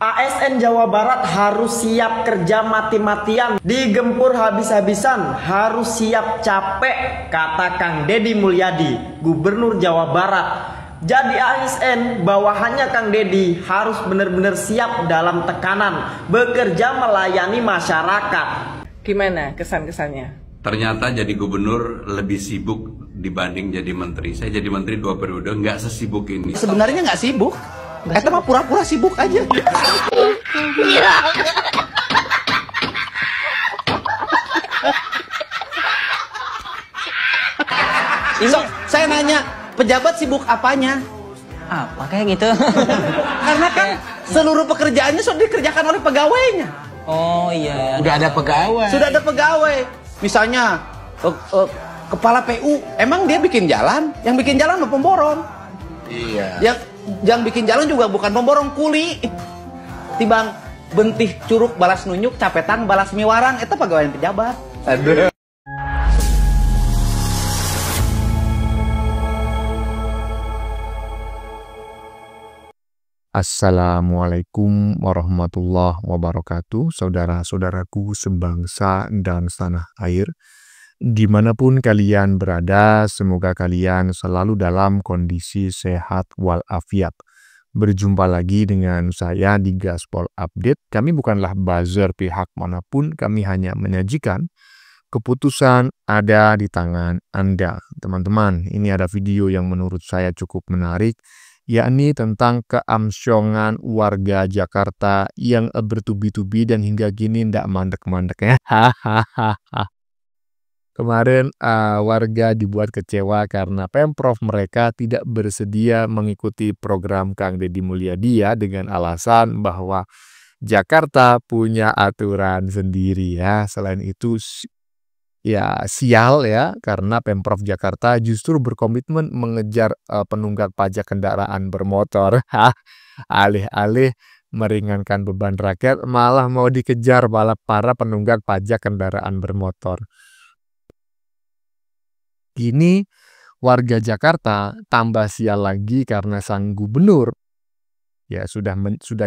ASN Jawa Barat harus siap kerja mati-matian, digempur habis-habisan, harus siap capek, kata Kang Deddy Mulyadi, Gubernur Jawa Barat. Jadi ASN bawahannya Kang Deddy harus benar-benar siap dalam tekanan, bekerja melayani masyarakat. Gimana kesan-kesannya? Ternyata jadi gubernur lebih sibuk dibanding jadi menteri. Saya jadi menteri 2 periode, nggak sesibuk ini. Sebenarnya nggak sibuk. Kita mah pura-pura sibuk aja. So, saya nanya, pejabat sibuk apanya? Apa kayak gitu? Karena kan seluruh pekerjaannya sudah dikerjakan oleh pegawainya. Oh iya. Udah ada pegawai. Sudah ada pegawai. Misalnya kepala PU, emang dia bikin jalan? Yang bikin jalan mah pemborong. Iya. Yang bikin jalan juga bukan pemborong, kuli. Tibang bentih curug balas nunyuk, capetan balas miwarang, itu pegawai pejabat. Aduh. Assalamualaikum warahmatullahi wabarakatuh, saudara-saudaraku sebangsa dan setanah air. Dimanapun kalian berada, semoga kalian selalu dalam kondisi sehat walafiat. Berjumpa lagi dengan saya di Gaspol Update. Kami bukanlah buzzer pihak manapun, kami hanya menyajikan keputusan ada di tangan Anda. Teman-teman, ini ada video yang menurut saya cukup menarik, yakni tentang keamsyongan warga Jakarta yang bertubi-tubi dan hingga kini ndak mandek-mandek ya. Kemarin warga dibuat kecewa karena Pemprov mereka tidak bersedia mengikuti program Kang Deddy Mulyadi ya, dengan alasan bahwa Jakarta punya aturan sendiri ya. Selain itu ya sial ya, karena Pemprov Jakarta justru berkomitmen mengejar penunggak pajak kendaraan bermotor. Alih-alih meringankan beban rakyat, malah mau dikejar malah para penunggak pajak kendaraan bermotor. Kini warga Jakarta tambah sial lagi karena sang gubernur ya sudah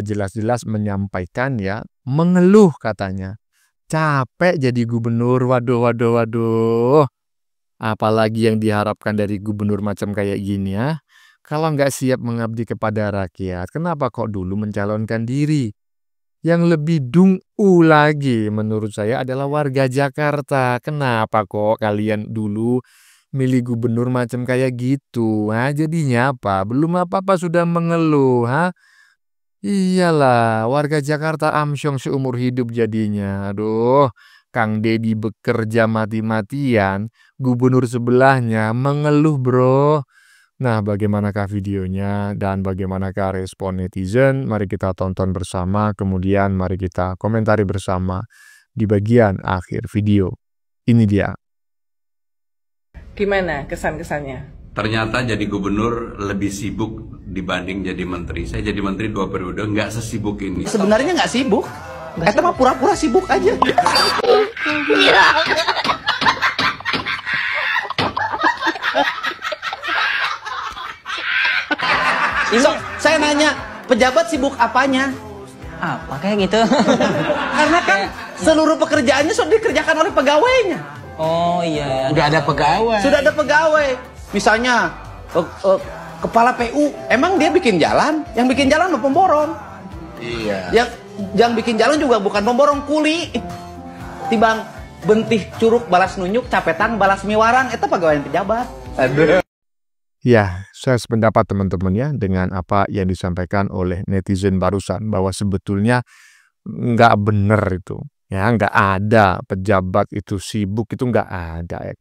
jelas-jelas menyampaikan ya, mengeluh katanya. Capek jadi gubernur, waduh. Apalagi yang diharapkan dari gubernur macam kayak gini ya. Kalau nggak siap mengabdi kepada rakyat, kenapa kok dulu mencalonkan diri? Yang lebih dungu lagi menurut saya adalah warga Jakarta. Kenapa kok kalian dulu milih gubernur macam kayak gitu? Jadinya apa? Belum apa-apa sudah mengeluh, Iyalah, warga Jakarta amsyong seumur hidup jadinya. Aduh, Kang Deddy bekerja mati-matian, gubernur sebelahnya mengeluh, bro. Nah, bagaimanakah videonya dan bagaimanakah respon netizen? Mari kita tonton bersama, kemudian mari kita komentari bersama di bagian akhir video. Ini dia. Gimana kesan-kesannya? Ternyata jadi gubernur lebih sibuk dibanding jadi menteri. Saya jadi menteri 2 periode, nggak sesibuk ini. Sebenarnya nggak sibuk. Kita mah pura-pura sibuk aja. So, saya nanya, pejabat sibuk apanya? Apa kayak gitu? Karena kan seluruh pekerjaannya sudah dikerjakan oleh pegawainya. Oh iya. Udah ada pegawai. Sudah ada pegawai. Misalnya kepala PU, emang dia bikin jalan? Yang bikin jalan mah pemborong. Iya. Yang bikin jalan juga bukan pemborong, kuli. Tibang bentih curug balas nunyuk, capetan balas miwarang, itu pegawai pejabat. Aduh. Ya, saya sependapat teman-teman ya dengan apa yang disampaikan oleh netizen barusan, bahwa sebetulnya nggak benar itu. Ya, nggak ada pejabat itu sibuk, itu nggak ada ya.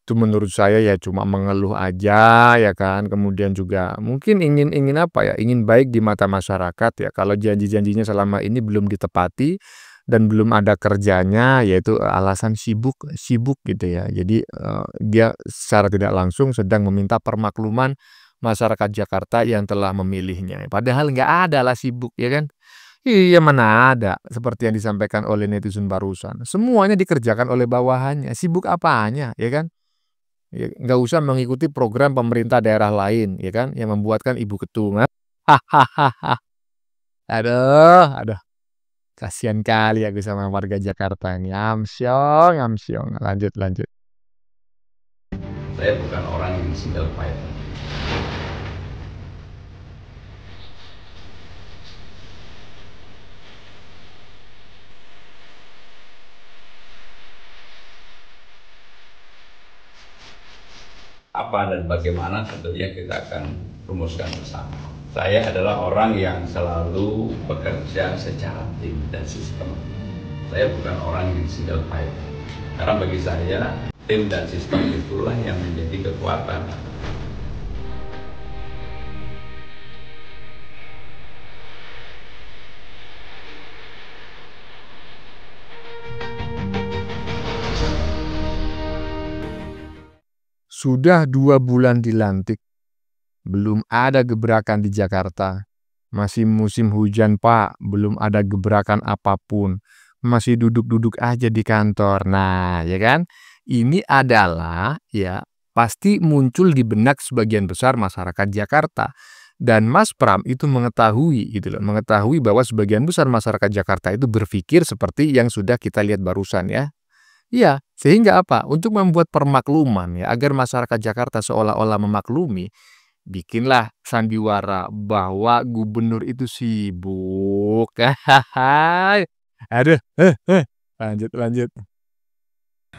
Itu menurut saya ya cuma mengeluh aja ya kan. Kemudian juga mungkin ingin apa ya, ingin baik di mata masyarakat ya. Kalau janji-janjinya selama ini belum ditepati dan belum ada kerjanya, yaitu alasan sibuk gitu ya. Jadi dia secara tidak langsung sedang meminta permakluman masyarakat Jakarta yang telah memilihnya. Padahal nggak ada lah sibuk ya kan. Iya, mana ada seperti yang disampaikan oleh netizen barusan. Semuanya dikerjakan oleh bawahannya. Sibuk apanya ya kan? Ya, nggak usah mengikuti program pemerintah daerah lain ya kan, yang membuatkan ibu ketum. Aduh. Kasihan kali aku sama warga Jakarta ini. Amsyong. Lanjut. Saya bukan orang yang single fighter. Apa dan bagaimana tentunya kita akan rumuskan bersama. Saya adalah orang yang selalu bekerja secara tim dan sistem. Saya bukan orang yang single fighter. Karena bagi saya, tim dan sistem itulah yang menjadi kekuatan. Sudah 2 bulan dilantik, belum ada gebrakan di Jakarta. Masih musim hujan, Pak, belum ada gebrakan apapun. Masih duduk-duduk aja di kantor. Nah, ya kan? Ini adalah ya pasti muncul di benak sebagian besar masyarakat Jakarta. Dan Mas Pram itu mengetahui bahwa sebagian besar masyarakat Jakarta itu berpikir seperti yang sudah kita lihat barusan ya. Iya, sehingga apa? Untuk membuat permakluman ya, agar masyarakat Jakarta seolah-olah memaklumi, bikinlah sandiwara bahwa gubernur itu sibuk. Aduh, lanjut.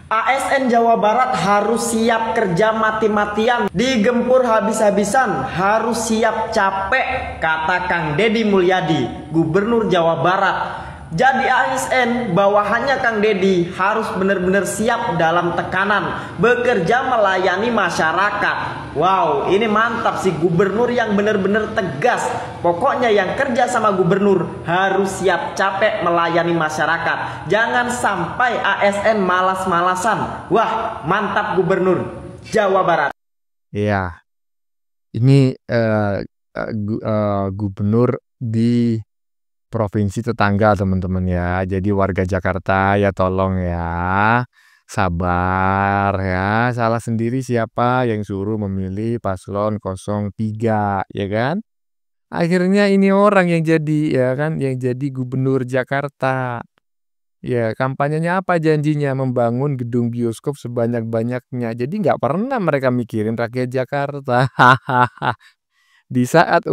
ASN Jawa Barat harus siap kerja mati-matian, digempur habis-habisan, harus siap capek, kata Kang Deddy Mulyadi, Gubernur Jawa Barat. Jadi ASN bawahannya Kang Deddy harus benar-benar siap dalam tekanan, bekerja melayani masyarakat. Wow, ini mantap sih, gubernur yang benar-benar tegas. Pokoknya yang kerja sama gubernur harus siap capek melayani masyarakat. Jangan sampai ASN malas-malasan. Wah, mantap gubernur Jawa Barat. Iya, ini gubernur di provinsi tetangga teman-teman ya. Jadi warga Jakarta ya tolong ya, sabar ya. Salah sendiri siapa yang suruh memilih paslon 03 ya kan? Akhirnya ini orang yang jadi ya kan, yang jadi gubernur Jakarta. Ya, kampanyenya apa janjinya? Membangun gedung bioskop sebanyak-banyaknya. Jadi nggak pernah mereka mikirin rakyat Jakarta. Di saat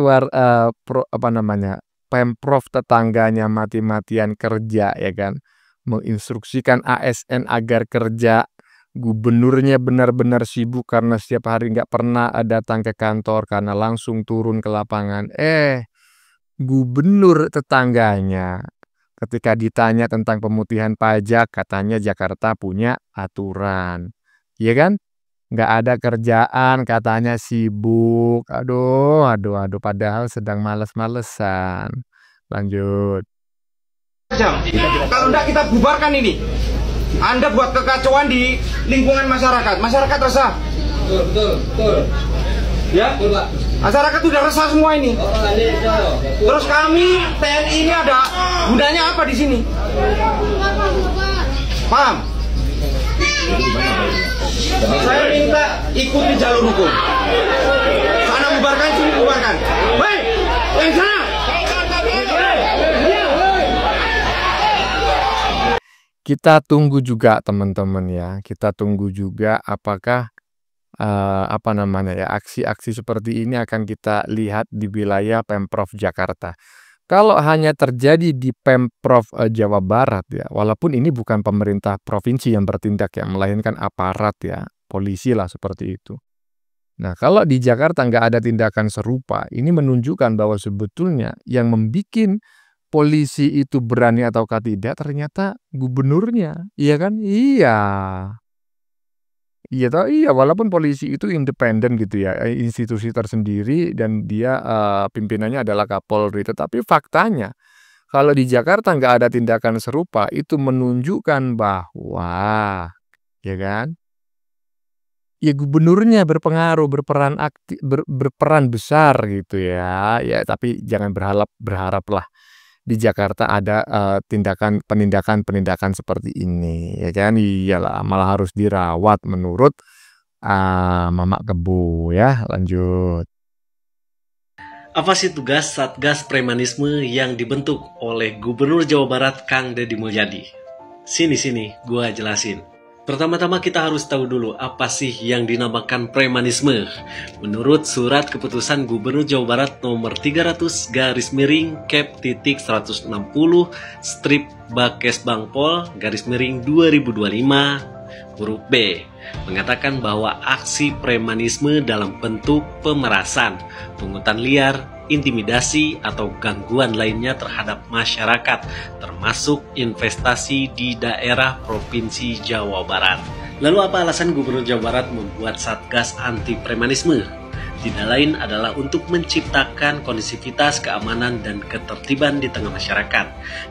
Pemprov tetangganya mati-matian kerja ya kan, menginstruksikan ASN agar kerja, gubernurnya benar-benar sibuk karena setiap hari nggak pernah datang ke kantor karena langsung turun ke lapangan. Gubernur tetangganya ketika ditanya tentang pemutihan pajak katanya Jakarta punya aturan, ya kan? Nggak ada kerjaan, katanya sibuk. Aduh, padahal sedang males-malesan. Lanjut. Kalau enggak kita bubarkan ini. Anda buat kekacauan di lingkungan masyarakat. Masyarakat resah. Betul. Ya? Betul, Pak. Masyarakat sudah resah semua ini. Terus kami TNI ini ada gunanya apa di sini? Paham? Saya minta ikuti jalur hukum. Sana bubarkan, sini bubarkan. Hei, yang sana. Kita tunggu juga teman-teman ya. Kita tunggu juga apakah aksi-aksi seperti ini akan kita lihat di wilayah Pemprov Jakarta. Kalau hanya terjadi di Pemprov Jawa Barat ya, walaupun ini bukan pemerintah provinsi yang bertindak ya, melainkan aparat ya, polisi lah seperti itu. Nah, kalau di Jakarta nggak ada tindakan serupa, ini menunjukkan bahwa sebetulnya yang membuat polisi itu berani ataukah tidak ternyata gubernurnya, iya kan? Iya, walaupun polisi itu independen gitu ya, institusi tersendiri dan dia pimpinannya adalah Kapolri. Tetapi faktanya kalau di Jakarta nggak ada tindakan serupa, itu menunjukkan bahwa, ya kan? Ya gubernurnya berpengaruh, berperan besar gitu ya. Ya tapi jangan berharaplah di Jakarta ada penindakan seperti ini ya kan. Iyalah, malah harus dirawat menurut Mamak Kebu ya. Lanjut. Apa sih tugas Satgas Premanisme yang dibentuk oleh Gubernur Jawa Barat Kang Deddy Mulyadi? Sini, gua jelasin. Pertama-tama kita harus tahu dulu apa sih yang dinamakan premanisme. Menurut surat keputusan Gubernur Jawa Barat nomor 300/Kep/Bakes Bangpol/2025 huruf B mengatakan bahwa aksi premanisme dalam bentuk pemerasan, pungutan liar, intimidasi, atau gangguan lainnya terhadap masyarakat, termasuk investasi di daerah Provinsi Jawa Barat. Lalu apa alasan Gubernur Jawa Barat membuat Satgas Anti Premanisme? Tidak lain adalah untuk menciptakan kondisivitas, keamanan, dan ketertiban di tengah masyarakat.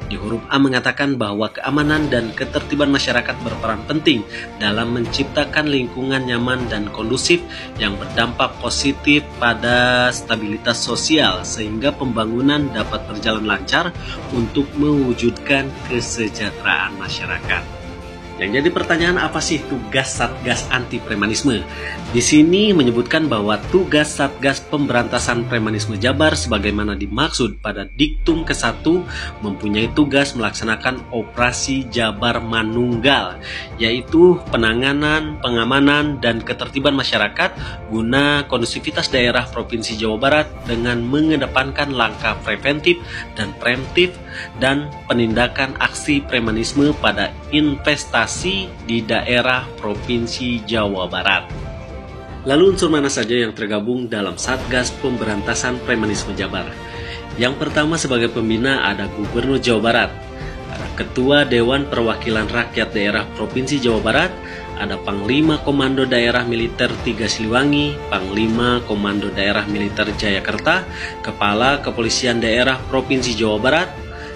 Di huruf A mengatakan bahwa keamanan dan ketertiban masyarakat berperan penting dalam menciptakan lingkungan nyaman dan kondusif yang berdampak positif pada stabilitas sosial sehingga pembangunan dapat berjalan lancar untuk mewujudkan kesejahteraan masyarakat. Yang jadi pertanyaan, apa sih tugas Satgas Anti Premanisme? Di sini menyebutkan bahwa tugas Satgas Pemberantasan Premanisme Jabar sebagaimana dimaksud pada diktum ke-1 mempunyai tugas melaksanakan operasi Jabar Manunggal, yaitu penanganan, pengamanan, dan ketertiban masyarakat guna kondusivitas daerah Provinsi Jawa Barat dengan mengedepankan langkah preventif dan preemptif dan penindakan aksi premanisme pada investasi di daerah Provinsi Jawa Barat. Lalu unsur mana saja yang tergabung dalam Satgas Pemberantasan Premanisme Jabar? Yang pertama sebagai pembina ada Gubernur Jawa Barat, ada Ketua Dewan Perwakilan Rakyat Daerah Provinsi Jawa Barat, ada Panglima Komando Daerah Militer 3 Siliwangi, Panglima Komando Daerah Militer Jayakarta, Kepala Kepolisian Daerah Provinsi Jawa Barat,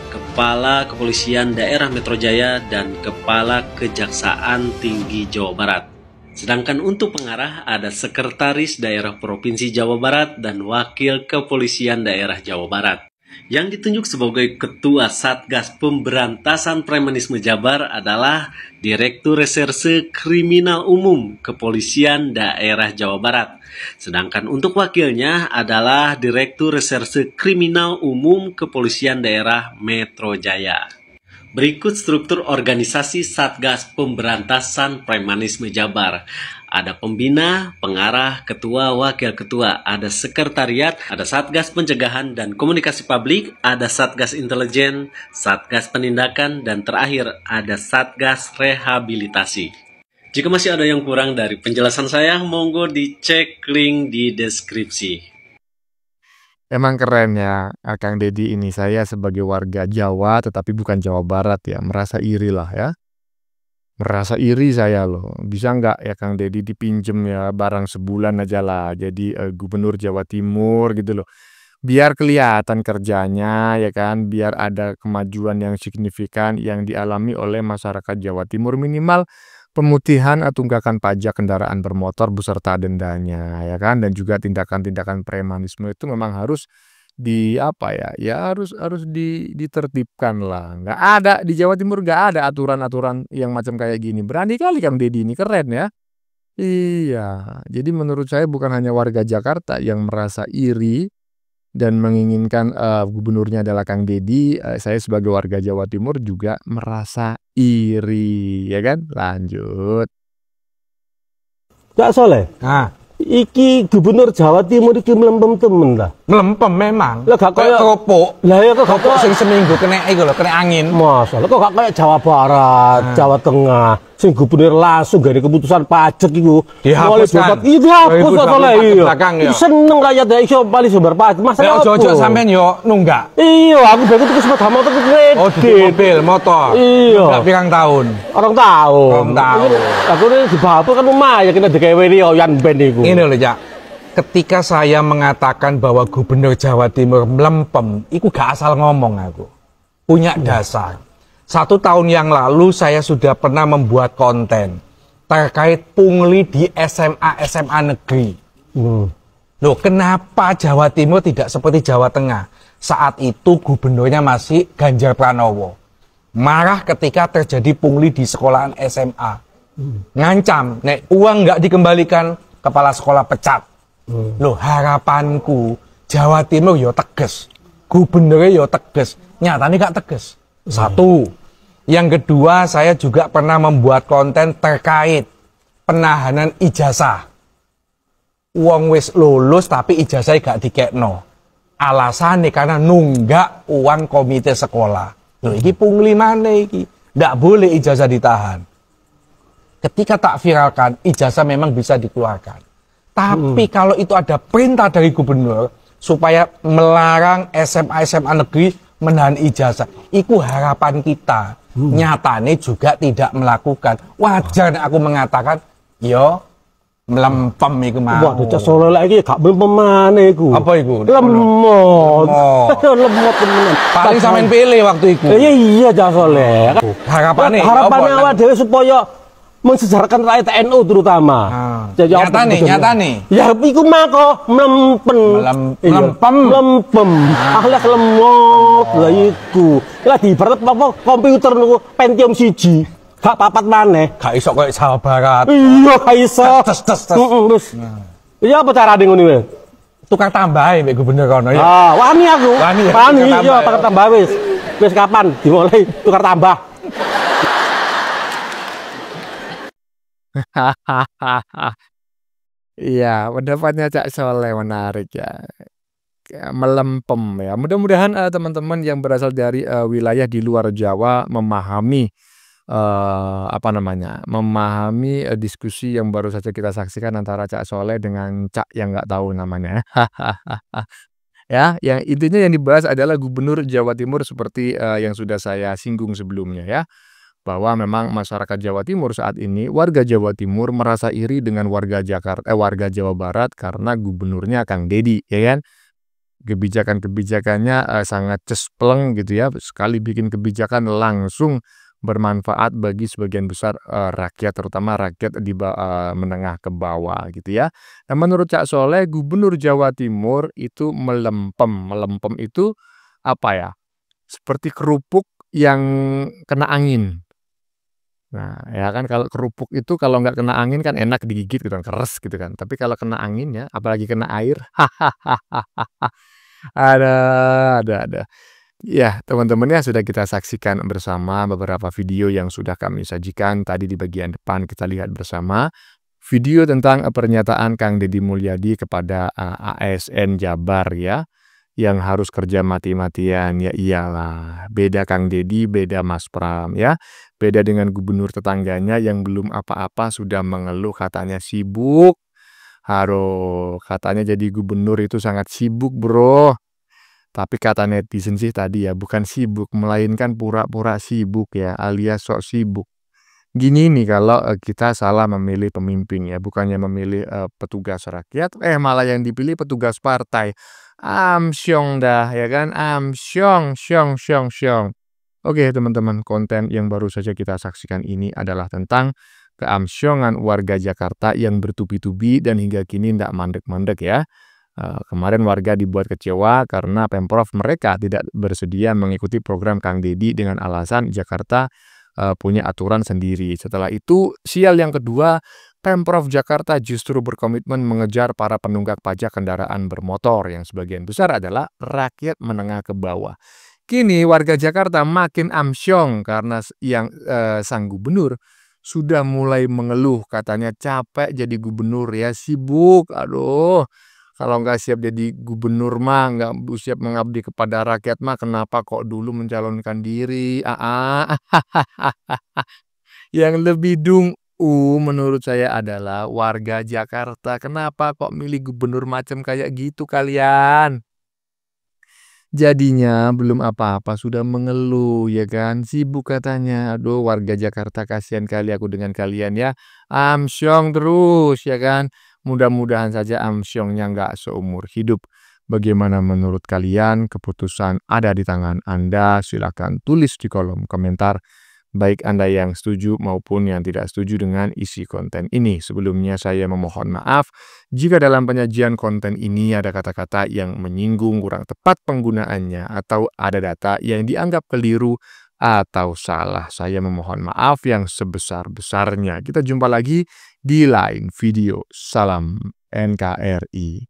Kepala Kepolisian Daerah Metro Jaya, dan Kepala Kejaksaan Tinggi Jawa Barat. Sedangkan untuk pengarah ada Sekretaris Daerah Provinsi Jawa Barat dan Wakil Kepolisian Daerah Jawa Barat. Yang ditunjuk sebagai Ketua Satgas Pemberantasan Premanisme Jabar adalah Direktur Reserse Kriminal Umum Kepolisian Daerah Jawa Barat. Sedangkan untuk wakilnya adalah Direktur Reserse Kriminal Umum Kepolisian Daerah Metro Jaya. Berikut struktur organisasi Satgas Pemberantasan Premanisme Jabar. Ada pembina, pengarah, ketua, wakil ketua, ada sekretariat, ada Satgas Pencegahan dan Komunikasi Publik, ada Satgas Intelijen, Satgas Penindakan, dan terakhir ada Satgas Rehabilitasi. Jika masih ada yang kurang dari penjelasan saya, monggo dicek link di deskripsi. Emang keren ya, Kang Deddy ini. Saya sebagai warga Jawa tetapi bukan Jawa Barat ya, merasa iri lah ya. Merasa iri saya loh. Bisa nggak ya Kang Deddy dipinjem ya barang sebulan aja lah jadi Gubernur Jawa Timur gitu loh. Biar kelihatan kerjanya ya kan, biar ada kemajuan yang signifikan yang dialami oleh masyarakat Jawa Timur, minimal pemutihan tunggakan pajak kendaraan bermotor beserta dendanya ya kan, dan juga tindakan-tindakan premanisme itu memang harus harus ditertibkan lah. Nggak ada di Jawa Timur, nggak ada aturan-aturan yang macam kayak gini. Berani kali Kang Deddy ini, keren ya. Iya, jadi menurut saya bukan hanya warga Jakarta yang merasa iri dan menginginkan gubernurnya adalah Kang Deddy, saya sebagai warga Jawa Timur juga merasa iri, ya kan? Lanjut. Kak Soleh, iki gubernur Jawa Timur iki melempem temen lah. Melempem memang. Lah gak kaya keropok. Lah ya kok keropok sing seminggu kena iku lho, kena angin. Masalah kok gak kayak Jawa Barat, Jawa Tengah. Sing gubernur langsung dari keputusan pajak iku dihapuskan. Iya dihapus kok Soleh iya. Ya. Seneng rakyat ya iso paling sumber pajak. Masalah ojo sampean yo nunggak. Iya, aku begitu ke sepeda motor ke kredit. Oh, di mobil, motor. Iya. Nunggak pirang tahun? Orang tahun. Orang tahun. Aku ini dibapuk kan lumayan kita digawe yan band iku. Ini lho, Cak. Ketika saya mengatakan bahwa Gubernur Jawa Timur melempem, itu gak asal ngomong aku. Punya dasar. 1 tahun yang lalu saya sudah pernah membuat konten terkait pungli di SMA negeri. Loh, kenapa Jawa Timur tidak seperti Jawa Tengah? Saat itu gubernurnya masih Ganjar Pranowo. Marah ketika terjadi pungli di sekolahan SMA. Ngancam, nek uang nggak dikembalikan, kepala sekolah pecat. Loh, harapanku Jawa Timur yo tegas, gubernurnya yo tegas, nyatanya gak tegas. Satu. Yang kedua, saya juga pernah membuat konten terkait penahanan ijazah. Wong wis lulus tapi ijazahnya gak dikekno. Alasannya karena nunggak uang komite sekolah. Loh, iki pungli mana iki? Nggak boleh ijazah ditahan. Ketika tak viralkan, ijazah memang bisa dikeluarkan. Tapi kalau itu ada perintah dari gubernur supaya melarang SMA negeri menahan ijazah, itu harapan kita. Nyatanya juga tidak melakukan. Wajar aku mengatakan, yo melempem iku mau. Wah, Cak Soleh lagi gak melempem maneh iku. Apa iku? Lemot. Lemot temenan. Paling sampean pilih waktu itu. Iya Cak Soleh. Harapannya awak dhewe supaya mensejarahkan rakyat NU terutama. Jadi nyatane. Ya iku mah kok melempem. Akhlak lemot lah iku. Lah diibarat apa komputer niku Pentium 1. Gak papat maneh. Gak iso koyo Jawa Barat. Iya, gak iso. Terus. Iya apa carane ngono kuwi? Tukar tambah mbek gubernur kono ya. Wani aku. Wani iya tukar tambah wis. Wis kapan dimulai tukar tambah? Iya, pendapatnya Cak Soleh menarik ya. Melempem ya. Mudah-mudahan teman-teman yang berasal dari wilayah di luar Jawa memahami memahami diskusi yang baru saja kita saksikan antara Cak Soleh dengan Cak yang nggak tahu namanya. Ya, yang intinya yang dibahas adalah Gubernur Jawa Timur seperti yang sudah saya singgung sebelumnya ya. Bahwa memang masyarakat Jawa Timur saat ini, warga Jawa Timur merasa iri dengan warga Jawa Barat karena gubernurnya Kang Deddy, ya kan? Kebijakan-kebijakannya sangat cespleng gitu ya. Sekali bikin kebijakan langsung bermanfaat bagi sebagian besar rakyat, terutama rakyat di menengah ke bawah gitu ya. Nah, menurut Cak Soleh, Gubernur Jawa Timur itu melempem. Melempem itu apa ya? Seperti kerupuk yang kena angin. Nah, ya kan kalau kerupuk itu kalau nggak kena angin kan enak digigit gitu kan, keras gitu kan. Tapi kalau kena angin ya, apalagi kena air, ada. Ya, teman-teman ya sudah kita saksikan bersama beberapa video yang sudah kami sajikan. Tadi di bagian depan kita lihat bersama video tentang pernyataan Kang Deddy Mulyadi kepada ASN Jabar ya, yang harus kerja mati-matian. Ya iyalah, beda Kang Deddy, beda Mas Pram ya. Beda dengan gubernur tetangganya yang belum apa-apa sudah mengeluh katanya sibuk. Katanya jadi gubernur itu sangat sibuk, bro. Tapi kata netizen sih tadi ya, bukan sibuk, melainkan pura-pura sibuk ya, alias sok sibuk. Gini nih kalau kita salah memilih pemimpin ya, bukannya memilih petugas rakyat, malah yang dipilih petugas partai. Amsyong dah ya kan, amsyong, syong. Oke teman-teman, konten yang baru saja kita saksikan ini adalah tentang keamsyongan warga Jakarta yang bertubi-tubi dan hingga kini tidak mandek-mandek ya. Kemarin warga dibuat kecewa karena Pemprov mereka tidak bersedia mengikuti program Kang Deddy dengan alasan Jakarta punya aturan sendiri. Setelah itu, sial yang kedua, Pemprov Jakarta justru berkomitmen mengejar para penunggak pajak kendaraan bermotor yang sebagian besar adalah rakyat menengah ke bawah. Kini warga Jakarta makin amsyong karena sang gubernur sudah mulai mengeluh, katanya capek jadi gubernur ya, sibuk, aduh. Kalau nggak siap jadi gubernur mah, nggak siap mengabdi kepada rakyat mah, kenapa kok dulu mencalonkan diri? Yang lebih menurut saya adalah warga Jakarta. Kenapa kok milih gubernur macam kayak gitu kalian? Jadinya belum apa-apa sudah mengeluh ya kan, sibuk katanya. Aduh warga Jakarta kasihan kali aku dengan kalian ya. Amsyong terus ya kan. Mudah-mudahan saja amsyongnya nggak seumur hidup. Bagaimana menurut kalian? Keputusan ada di tangan Anda. Silakan tulis di kolom komentar. Baik Anda yang setuju maupun yang tidak setuju dengan isi konten ini. Sebelumnya saya memohon maaf jika dalam penyajian konten ini ada kata-kata yang menyinggung, kurang tepat penggunaannya, atau ada data yang dianggap keliru atau salah. Saya memohon maaf yang sebesar-besarnya. Kita jumpa lagi di lain video. Salam NKRI.